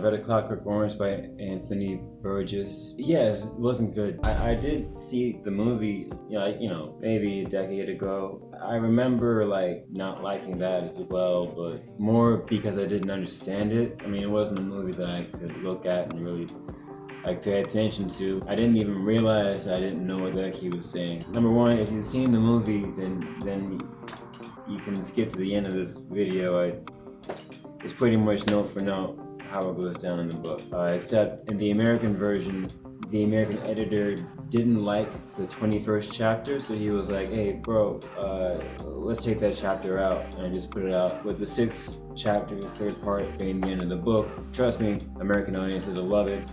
read A Clockwork Orange by Anthony Burgess. Yes, it wasn't good. I did see the movie, maybe a decade ago. I remember not liking that as well, but more because I didn't understand it. I mean, it wasn't a movie that I could look at and really pay attention to. I didn't even realize I didn't know what the heck he was saying. Number one, if you've seen the movie, then you can skip to the end of this video. It's pretty much note for note how it goes down in the book. Except in the American version, the American editor didn't like the 21st chapter, so he was like, hey bro, let's take that chapter out, and I just put it out. With the 6th chapter, the 3rd part being the end of the book, trust me, American audiences will love it.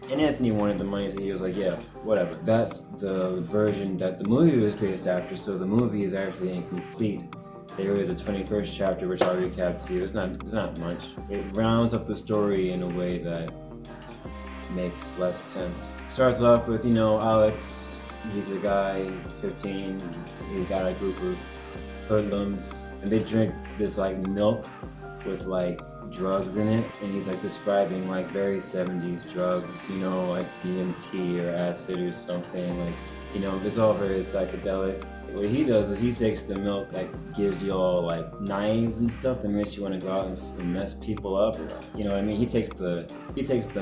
And Anthony wanted the money, so he was like, yeah, whatever. That's the version that the movie was based after, so the movie is actually incomplete. There is a 21st chapter, which I'll recap to you. It's not much. It rounds up the story in a way that makes less sense. Starts off with, Alex. He's a guy, 15. He's got a group of hoodlums, and they drink this milk with drugs in it, and he's describing very 70s drugs, DMT or acid or something. It's all very psychedelic. What he does is he takes the milk that gives you all knives and stuff that makes you want to go out and mess people up. You know what I mean? He takes the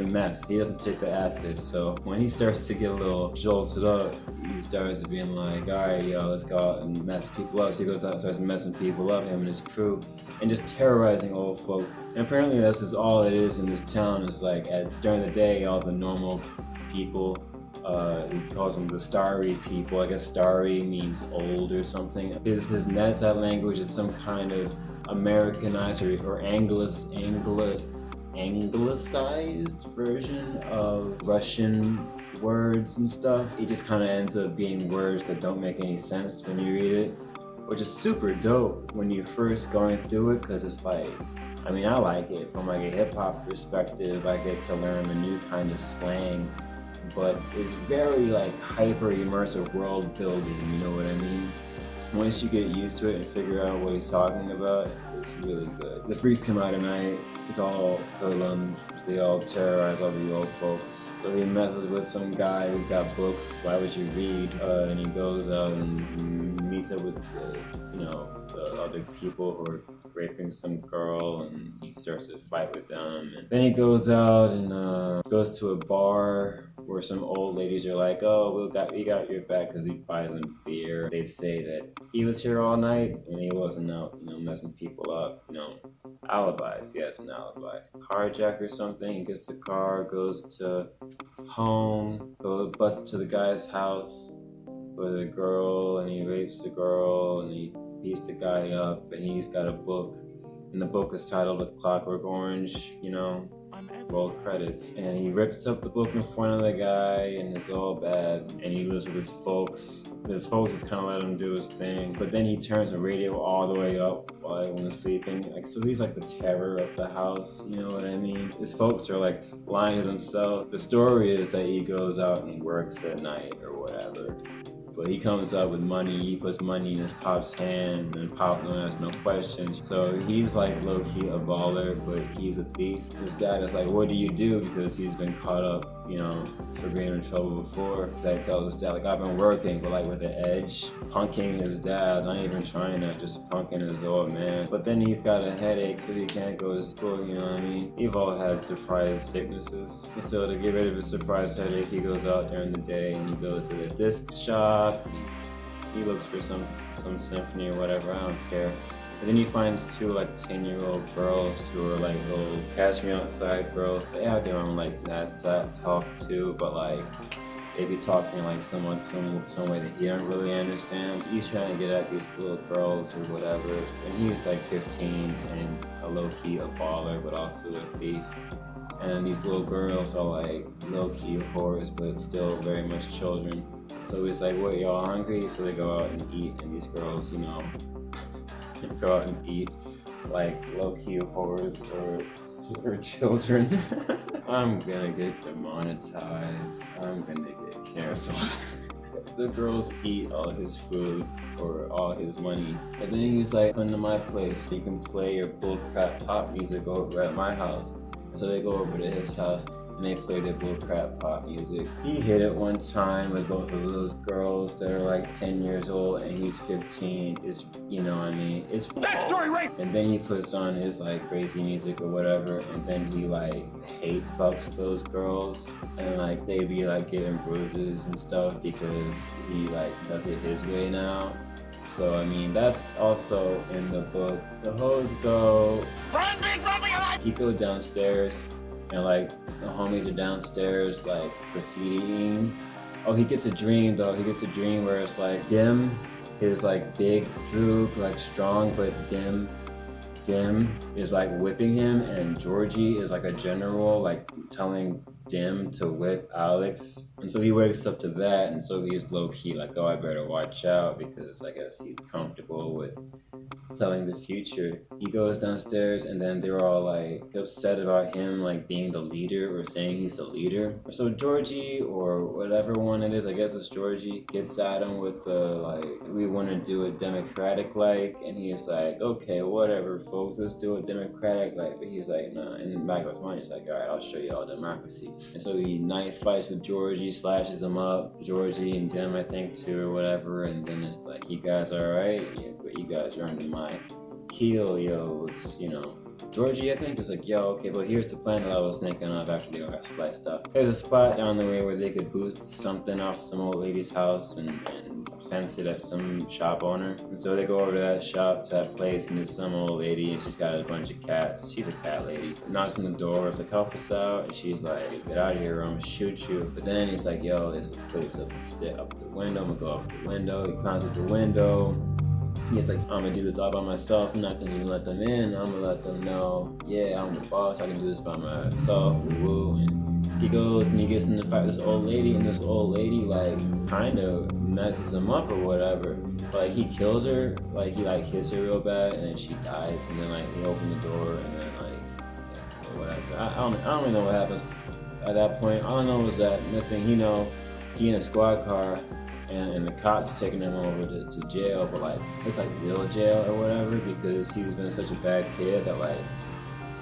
meth. He doesn't take the acid. So when he starts to get a little jolted up, he starts being like, all right, yo, let's go out and mess people up. So he goes out and starts messing people up, him and his crew, and just terrorizing old folks. And apparently that's just all it is in this town. Is during the day, all the normal people. He calls them the starry people. I guess starry means old or something. His Nadsat language is some kind of Americanized or anglicized version of Russian words and stuff. It just kind of ends up being words that don't make any sense when you read it, which is super dope when you're first going through it, because it's I like it from a hip-hop perspective. I get to learn a new kind of slang, but it's very hyper immersive world building, you know what I mean? Once you get used to it and figure out what he's talking about, it's really good. The freaks come out at night. It's all hoodlums. They all terrorize all the old folks. So he messes with some guy who's got books. Why would you read? And he goes out and meets up with the other people who are raping some girl, and he starts to fight with them. And then he goes out and goes to a bar where some old ladies are like, oh, we got your back, because he buys them beer. They'd say that he was here all night and he wasn't out, messing people up, alibis. Yes, an alibi. Carjack or something. He gets the car, goes to home, busts to the guy's house with a girl, and he rapes the girl, and he beats the guy up, and he's got a book, and the book is titled A Clockwork Orange, roll credits, and he rips up the book in front of the guy, and it's all bad, and he lives with his folks. His folks just kind of let him do his thing, but then he turns the radio all the way up while everyone's sleeping, so he's the terror of the house, you know what I mean? His folks are lying to themselves. The story is that he goes out and works at night or whatever, but he comes up with money. He puts money in his pop's hand, and Pop asks no questions. So he's low-key a baller, but he's a thief. His dad is what do you do? Because he's been caught up, for being in trouble before. Dad tells his dad, I've been working, but with an edge, punking his dad, not even trying to, just punking his old man. But then he's got a headache, so he can't go to school, you know what I mean? We've all had surprise sicknesses. And so to get rid of his surprise headache, he goes out during the day, and he goes to the disc shop. He looks for some symphony or whatever, I don't care. And then he finds two 10-year-old girls who are little catch me outside girls. They have their own Nadsat talk too, but they be talking some way that he don't really understand. He's trying to get at these little girls or whatever, and he's 15 and a low-key a baller, but also a thief. And these little girls are low-key whores, but still very much children. So he's what, y'all hungry? So they go out and eat, and these girls, go out and eat low-key whores or children. I'm gonna get demonetized. I'm gonna get canceled. The girls eat all his food or all his money, and then he's come to my place. You can play your bullcrap pop music over at my house. So they go over to his house and they play their bullcrap pop music. He hit it one time with both of those girls that are like 10 years old and he's 15. It's, you know what I mean? It's statutory rape! And then he puts on his like crazy music or whatever, and then he like hate fucks those girls, and like they be like getting bruises and stuff because he like does it his way now. So I mean, that's also in the book. The hoes go, he go downstairs and like the homies are downstairs like graffitiing. Oh, he gets a dream though. He gets a dream where it's like Dim is like big, Droog like strong, but Dim is like whipping him, and Georgie is like a general like telling Dim to whip Alex. And so he wakes up to that, and so he's low-key like, oh, I better watch out, because I guess he's comfortable with telling the future. He goes downstairs, and then they're all like upset about him like being the leader, or saying he's the leader. So Georgie, or whatever one it is, I guess it's Georgie, gets at him with the like, we want to do it democratic like, and he's like, okay, whatever folks, let's do it democratic like. But he's like, nah. And in the back of his mind, he's like, all right, I'll show you all democracy. And so he knife fights with Georgie, slashes him up, Georgie and Dim I think too, or whatever. And then it's like, you guys alright? Yeah, but you guys are under my heel, yo. It's, you know, Georgie I think is like, yo, okay, but here's the plan that I was thinking of after they got sliced up. There's a spot down the way where they could boost something off some old lady's house and fence it at some shop owner. And so they go over to that shop, to that place, and there's some old lady, and she's got a bunch of cats. She's a cat lady. Knocks on the door, it's like, help us out. And she's like, get out of here or I'm gonna shoot you. But then he's like, yo, there's a place up the window. I'm gonna go up the window. He climbs up the window. He's like, I'm gonna do this all by myself. I'm not gonna even let them in. I'm gonna let them know, yeah, I'm the boss. I can do this by myself. Woo. And he goes and he gets in the fight with this old lady, and this old lady like kind of messes him up or whatever. But like he kills her, like he like hits her real bad, and then she dies. And then like they open the door, and then like, yeah, or whatever. I don't really know what happens at that point. All I know is that next thing he know, he in a squad car. And the cops taking him over to jail, but like it's like real jail or whatever, because he's been such a bad kid that like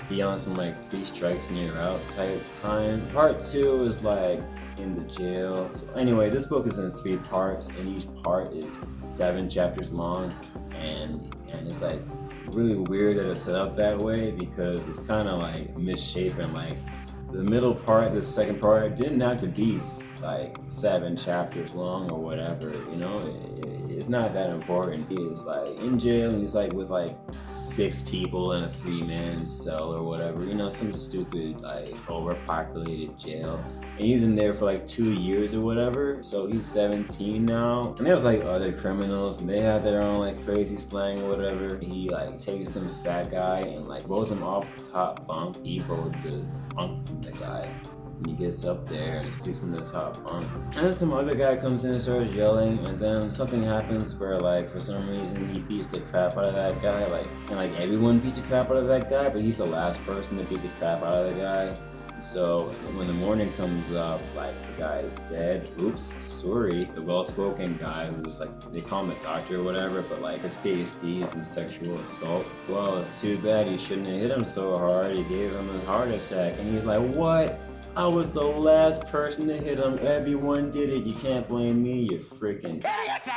he on some like 3 strikes and you're out type time. Part 2 is like in the jail. So anyway, this book is in 3 parts, and each part is 7 chapters long, and it's like really weird that it's set up that way, because it's kind of like misshapen. Like the middle part, this second part, didn't have to be like 7 chapters long or whatever, you know. It's not that important. He is like in jail, and he's like with like 6 people in a 3-man cell or whatever, you know, some stupid like overpopulated jail. And he's in there for like 2 years or whatever. So he's 17 now. And there's like other criminals, and they have their own like crazy slang or whatever. He like takes some fat guy and like rolls him off the top bunk. He rolled the bunk from the guy. And he gets up there and sleeps in the top bunk. And then some other guy comes in and starts yelling, and then something happens where like for some reason he beats the crap out of that guy, like, and like everyone beats the crap out of that guy, but he's the last person to beat the crap out of the guy. So when the morning comes up, like the guy is dead. Oops, sorry. The well-spoken guy who's like, they call him a doctor or whatever, but like his PhD is in sexual assault. Well, it's too bad, you shouldn't have hit him so hard. He gave him a heart attack. And he's like, what? I was the last person to hit him. Everyone did it. You can't blame me, you freaking idiots!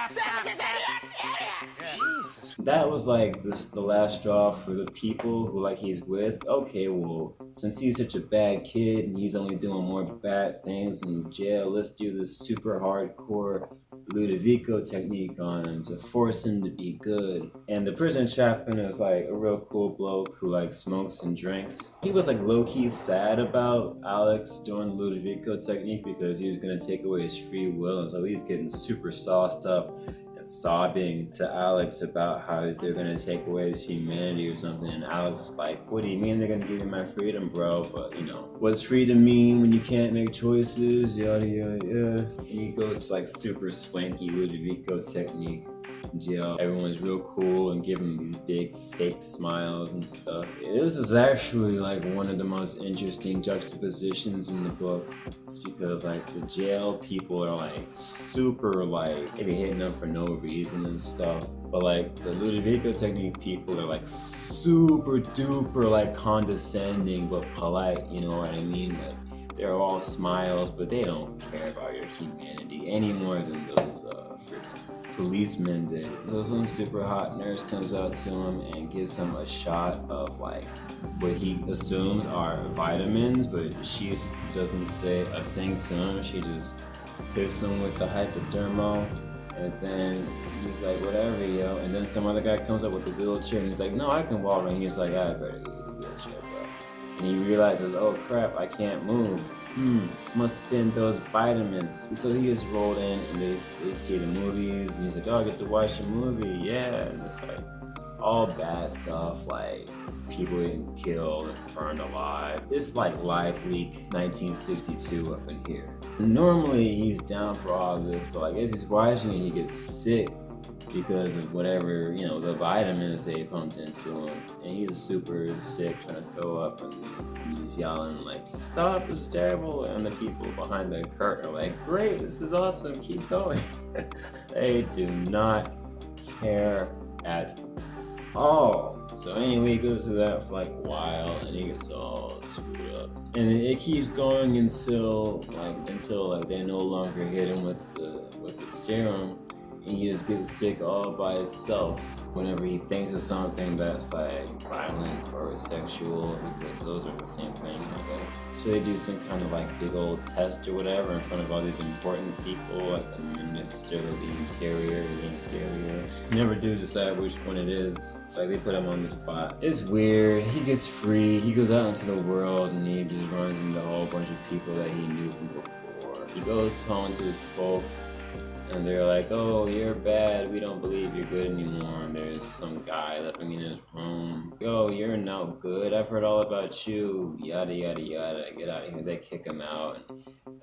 Jesus. That was like the last straw for the people who like he's with. Okay, well, since he's such a bad kid and he's only doing more bad things in jail, let's do this super hardcore Ludovico technique on him to force him to be good. And the prison chaplain is like a real cool bloke who like smokes and drinks. He was like low-key sad about Alex doing the Ludovico technique because he was gonna take away his free will, and so he's getting super sauced up and sobbing to Alex about how they're gonna take away his humanity or something. And Alex is like, what do you mean they're gonna give me my freedom, bro? But you know, what's freedom mean when you can't make choices? Yada yada yada. And he goes to like super swanky Ludovico technique. in jail, everyone's real cool and give him these big fake smiles and stuff. This is actually like one of the most interesting juxtapositions in the book. It's because like the jail people are like super like they be hitting them for no reason and stuff. But like the Ludovico technique people are like super duper like condescending but polite, you know what I mean? Like they're all smiles, but they don't care about your humanity any more than those freaking policemen did. So some super hot nurse comes out to him and gives him a shot of like what he assumes are vitamins, but she doesn't say a thing to him. She just hits him with the hypodermal, and then he's like, whatever, yo. And then some other guy comes up with the wheelchair, and he's like, no, I can walk. And he's like, I better get the wheelchair, bro. And he realizes, oh crap, I can't move. Must spend those vitamins. So he gets rolled in and they see the movies. And he's like, oh, I get to watch a movie. Yeah. And it's like all bad stuff, like people getting killed and burned alive. It's like Live Leak 1962 up in here. Normally he's down for all of this, but like as he's watching it, he gets sick because of whatever, you know, the vitamins they pumped into him. And he's super sick, trying to throw up, and he's yelling like, stop, this is terrible. And the people behind the curtain are like, great, this is awesome, keep going. They do not care at all. So anyway, he goes through that for like a while and he gets all screwed up. And it keeps going until they no longer hit him with the serum. He just gets sick all by itself whenever he thinks of something that's like violent or sexual, because those are the same thing, I guess. So they do some kind of like big old test or whatever in front of all these important people, like the Minister of the Interior or the Inferior. You never do decide which one it is. Like they put him on the spot. It's weird. He gets free. He goes out into the world and he just runs into a whole bunch of people that he knew from before. He goes home to his folks. And they're like, oh, you're bad, we don't believe you're good anymore. And there's some guy living in his room. Oh, you're no good, I've heard all about you, yada yada yada, get out of here. They kick him out.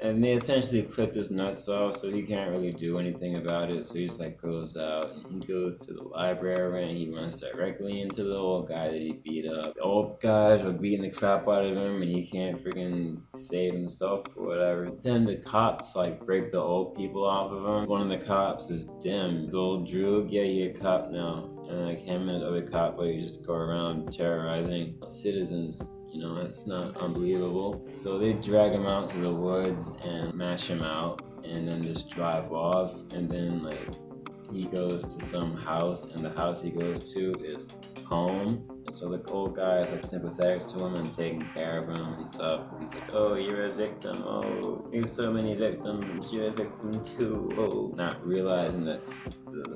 And they essentially clipped his nuts off, so he can't really do anything about it. So he just like goes out and he goes to the library and he runs directly into the old guy that he beat up. The old guys are beating the crap out of him and he can't freaking save himself or whatever. Then the cops like break the old people off of him. One of the cops is Dim. His old Droog, yeah, he a cop now. And like him and his other cop buddy just go around terrorizing citizens. You know, it's not unbelievable. So they drag him out to the woods and mash him out and then just drive off. And then like he goes to some house and the house he goes to is home. And so the old guy is like sympathetic to him and taking care of him and stuff. Because he's like, oh, you're a victim. Oh, there's so many victims. You're a victim too. Oh, not realizing that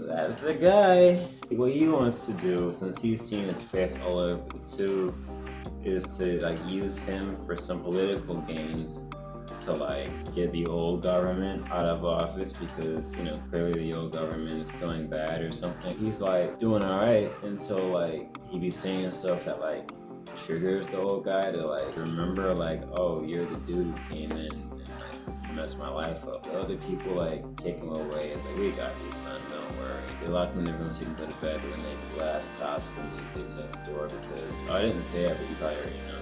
that's the guy. What he wants to do, since he's seen his face all over the tube, is to like use him for some political gains to like get the old government out of office, because you know clearly the old government is doing bad or something. He's like doing alright until like he be saying stuff that like triggers the old guy to like remember like, oh, you're the dude who came in and like messed my life up. The other people like take him away. It's like, we got you, son, don't worry. They lock him in their room so he can go to bed, but then they blast gospel music next door because I didn't say it, but you probably already know.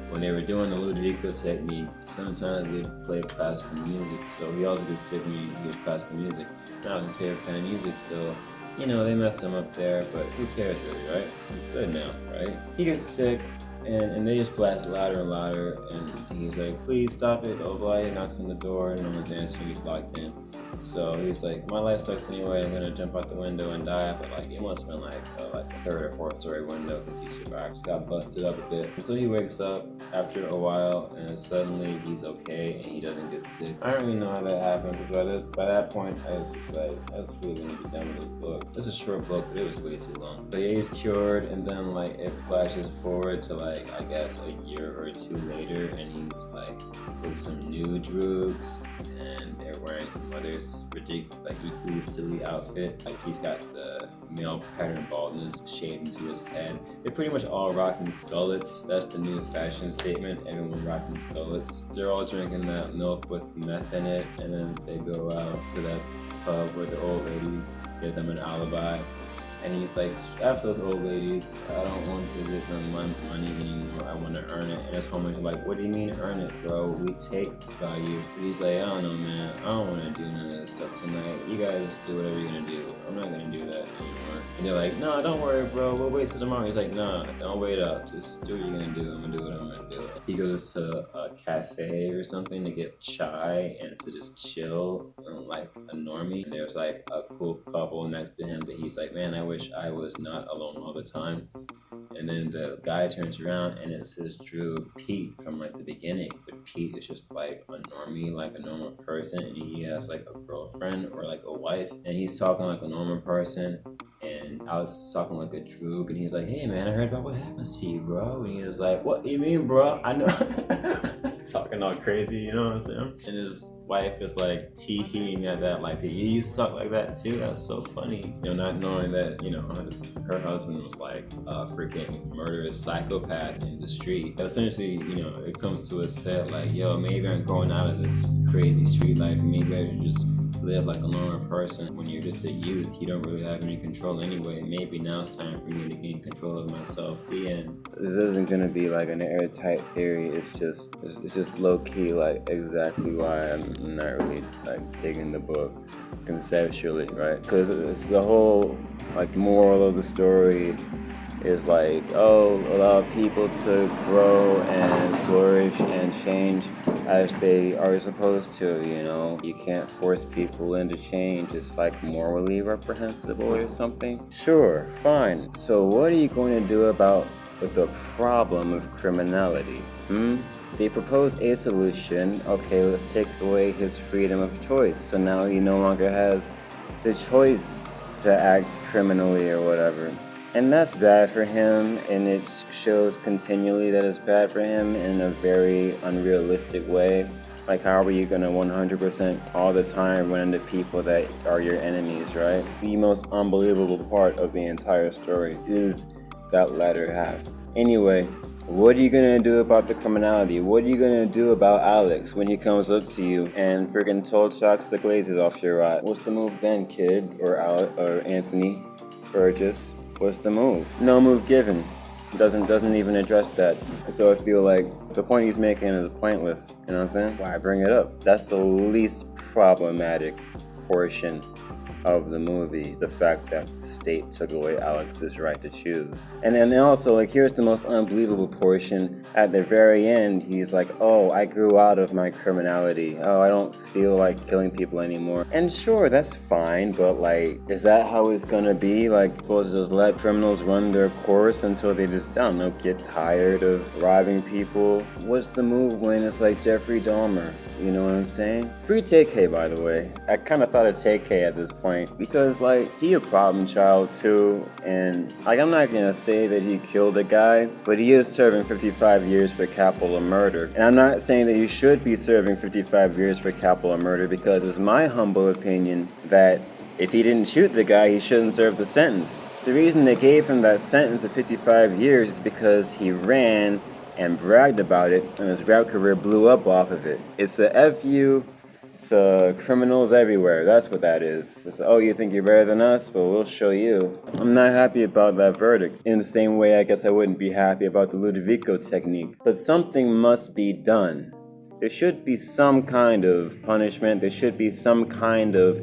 When they were doing the Ludovico technique, sometimes they'd play classical music, so he also gets sick when he hears classical music. That was his favorite kind of music, so you know, they messed him up there, but who cares really, right? He's good now, right? He gets sick, and they just blast louder and louder, and he's like, please stop it, oh boy. He knocks on the door, and no one's answering, he's locked in. So he's like, my life sucks anyway, I'm gonna jump out the window and die. But like, it must have been like a third or fourth story window because he survived. Just got busted up a bit. So he wakes up after a while and suddenly he's okay and he doesn't get sick. I don't really know how that happened because by that point I was just like, I was really gonna be done with this book. It's a short book, but it was way too long. But yeah, he's cured, and then like it flashes forward to like, I guess a year or two later, and he's like with some new droogs and they're wearing some other ridiculous, like equally silly outfit. Like he's got the male pattern baldness shaved into his head. They're pretty much all rocking skullets. That's the new fashion statement. Everyone rocking skullets. They're all drinking that milk with meth in it, and then they go out to that pub where the old ladies give them an alibi. And he's like, after those old ladies, I don't want to give them my money anymore. I want to earn it. And his homies are like, what do you mean earn it, bro? We take value. And he's like, I don't know, man. I don't want to do none of this stuff tonight. You guys do whatever you're going to do. I'm not going to do that anymore. And they're like, no, don't worry, bro. We'll wait till tomorrow. He's like, nah, don't wait up. Just do what you're going to do. I'm going to do what I'm going to do. He goes to a cafe or something to get chai and to just chill like a normie. And there's like a cool couple next to him that he's like, man, I wish I was not alone all the time. And then the guy turns around and it says Drew Pete from like the beginning, but Pete is just like a normie, like a normal person, and he has like a girlfriend or like a wife, and he's talking like a normal person, and Alex is talking like a droog, and he's like, hey man, I heard about what happens to you, bro. And he was like, what you mean, bro? I know. Talking all crazy, you know what I'm saying? And his wife is like tee-heeing at that, like, you used to talk like that too? That's so funny. You know, not knowing that, you know, her husband was like a freaking murderous psychopath in the street. But essentially, you know, it comes to a set like, yo, maybe I'm growing out of this crazy street life. Maybe I should just live like a normal person. When you're just a youth, you don't really have any control anyway. Maybe now it's time for me to gain control of myself. The end. This isn't gonna be like an airtight theory. It's just low key, like exactly why I'm not really like digging the book conceptually, right? Because it's the whole like moral of the story is like, oh, allow people to grow and flourish and change as they are supposed to, you know? You can't force people into change. It's like morally reprehensible or something. Sure, fine. So what are you going to do about the problem of criminality? They propose a solution. Okay, let's take away his freedom of choice. So now he no longer has the choice to act criminally or whatever. And that's bad for him, and it shows continually that it's bad for him in a very unrealistic way. Like, how are you gonna 100% all the time run into people that are your enemies, right? The most unbelievable part of the entire story is that latter half. Anyway, what are you gonna do about the criminality? What are you gonna do about Alex when he comes up to you and freaking told shocks the glazes off your ride? What's the move then, kid? Or Anthony Burgess? What's the move? No move given. Doesn't even address that. So I feel like the point he's making is pointless. You know what I'm saying? Why bring it up? That's the least problematic portion of the movie, the fact that the state took away Alex's right to choose. And then also, like, here's the most unbelievable portion. At the very end, he's like, oh, I grew out of my criminality. Oh, I don't feel like killing people anymore. And sure, that's fine, but like, is that how it's gonna be? Like, supposed to just let criminals run their course until they just, I don't know, get tired of robbing people? What's the move when it's like Jeffrey Dahmer? You know what I'm saying? Free TK, by the way. I kind of thought of TK at this point because, like, he a problem child too, and like, I'm not gonna say that he killed a guy, but he is serving 55 years for capital murder. And I'm not saying that he should be serving 55 years for capital murder, because it's my humble opinion that if he didn't shoot the guy, he shouldn't serve the sentence. The reason they gave him that sentence of 55 years is because he ran and bragged about it, and his rap career blew up off of it. It's a FU to criminals everywhere. That's what that is. It's, oh, you think you're better than us? Well, we'll show you. I'm not happy about that verdict. In the same way, I guess I wouldn't be happy about the Ludovico technique. But something must be done. There should be some kind of punishment. There should be some kind of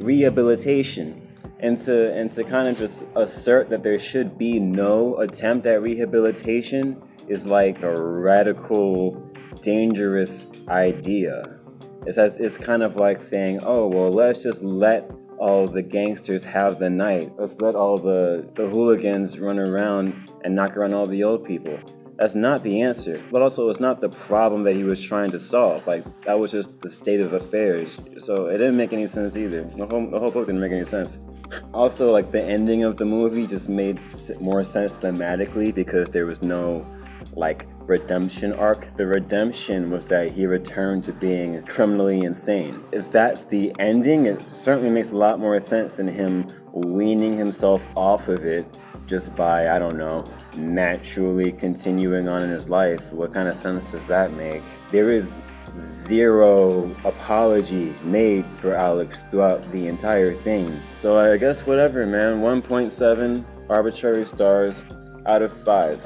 rehabilitation. And to kind of just assert that there should be no attempt at rehabilitation is like a radical, dangerous idea. It's kind of like saying, oh, well, let's just let all the gangsters have the night. Let's let all the hooligans run around and knock around all the old people. That's not the answer. But also, it's not the problem that he was trying to solve. Like, that was just the state of affairs. So it didn't make any sense either. The whole book didn't make any sense. Also, like, the ending of the movie just made more sense thematically because there was no, like, redemption arc. The redemption was that he returned to being criminally insane. If that's the ending, it certainly makes a lot more sense than him weaning himself off of it just by, I don't know, naturally continuing on in his life. What kind of sense does that make? There is zero apology made for Alex throughout the entire thing. So I guess whatever, man. 1.7 arbitrary stars out of 5.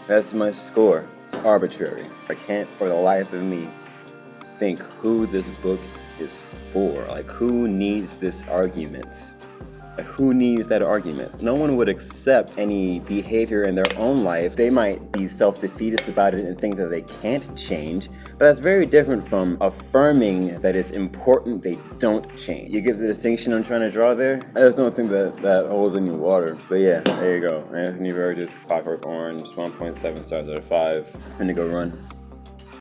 That's my score. It's arbitrary. I can't for the life of me think who this book is for. Like, who needs this argument? Like, who needs that argument? No one would accept any behavior in their own life. They might be self-defeatist about it and think that they can't change, but that's very different from affirming that it's important they don't change. You get the distinction I'm trying to draw there? I just don't think that holds any water. But yeah, there you go. Anthony Burgess, Clockwork Orange, 1.7 stars out of 5. I'm gonna go run.